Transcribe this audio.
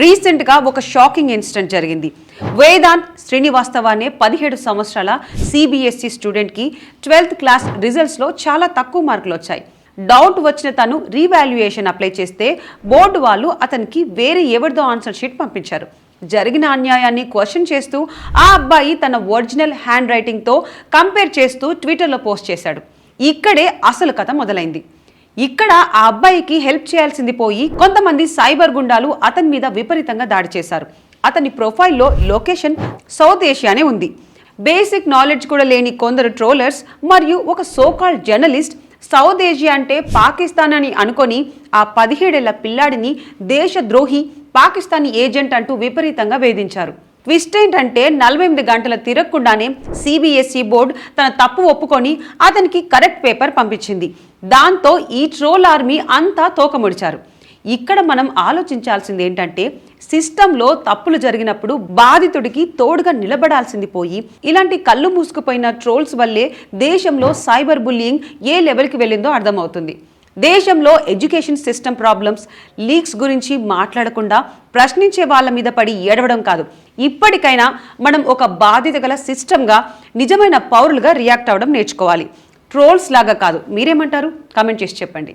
రీసెంట్గా ఒక shocking incident జరిగింది. వేదాంత్ శ్రీనివాస్తవ అనే 17 సంవత్సరాల సిబిఎస్ఈ స్టూడెంట్కి 12th క్లాస్ రిజల్ట్స్లో చాలా తక్కువ మార్కులు వచ్చాయి. డౌట్ వచ్చిన తను రీవాల్యుయేషన్ అప్లై చేస్తే బోర్డు వాళ్ళు అతనికి వేరే ఎవరిదో ఆన్సర్ షీట్ పంపించారు. జరిగిన అన్యాయాన్ని క్వశ్చన్ చేస్తూ ఆ అబ్బాయి తన ఒరిజినల్ హ్యాండ్ రైటింగ్తో కంపేర్ చేస్తూ ట్విట్టర్లో పోస్ట్ చేశాడు. ఇక్కడే అసలు కథ మొదలైంది. ఇక్కడ ఆ అబ్బాయికి హెల్ప్ చేయాల్సింది పోయి కొంతమంది సైబర్ గుండాలు అతని మీద విపరీతంగా దాడి చేశారు. అతని ప్రొఫైల్లో లొకేషన్ సౌత్ ఏషియానే ఉంది. బేసిక్ నాలెడ్జ్ కూడా లేని కొందరు ట్రోలర్స్ మరియు ఒక సోకాల్డ్ జర్నలిస్ట్ సౌత్ ఏషియా అంటే పాకిస్తాన్ అని అనుకొని ఆ 17 ఏళ్ల పిల్లాడిని దేశద్రోహి, పాకిస్తానీ ఏజెంట్ అంటూ విపరీతంగా వేధించారు. ట్విస్ట్ ఏంటంటే 48 గంటల తిరగకుండానే సిబిఎస్ఈ బోర్డు తన తప్పు ఒప్పుకొని అతనికి కరెక్ట్ పేపర్ పంపించింది. దాంతో ఈ ట్రోల్ ఆర్మీ అంతా తోకముడిచారు. ఇక్కడ మనం ఆలోచించాల్సింది ఏంటంటే సిస్టంలో తప్పులు జరిగినప్పుడు బాధితుడికి తోడుగా నిలబడాల్సింది పోయి ఇలాంటి కళ్ళు మూసుకుపోయిన ట్రోల్స్ వల్లే దేశంలో సైబర్ బుల్లింగ్ ఏ లెవెల్కి వెళ్ళిందో అర్థమవుతుంది. దేశంలో ఎడ్యుకేషన్ సిస్టమ్ ప్రాబ్లమ్స్, లీక్స్ గురించి మాట్లాడకుండా ప్రశ్నించే వాళ్ళ మీద పడి ఏడవడం కాదు, ఇప్పటికైనా మనం ఒక బాధ్యత గల సిస్టమ్గా నిజమైన పౌరులుగా రియాక్ట్ అవ్వడం నేర్చుకోవాలి. ట్రోల్స్ లాగా కాదు. మీరేమంటారు? కామెంట్ చేసి చెప్పండి.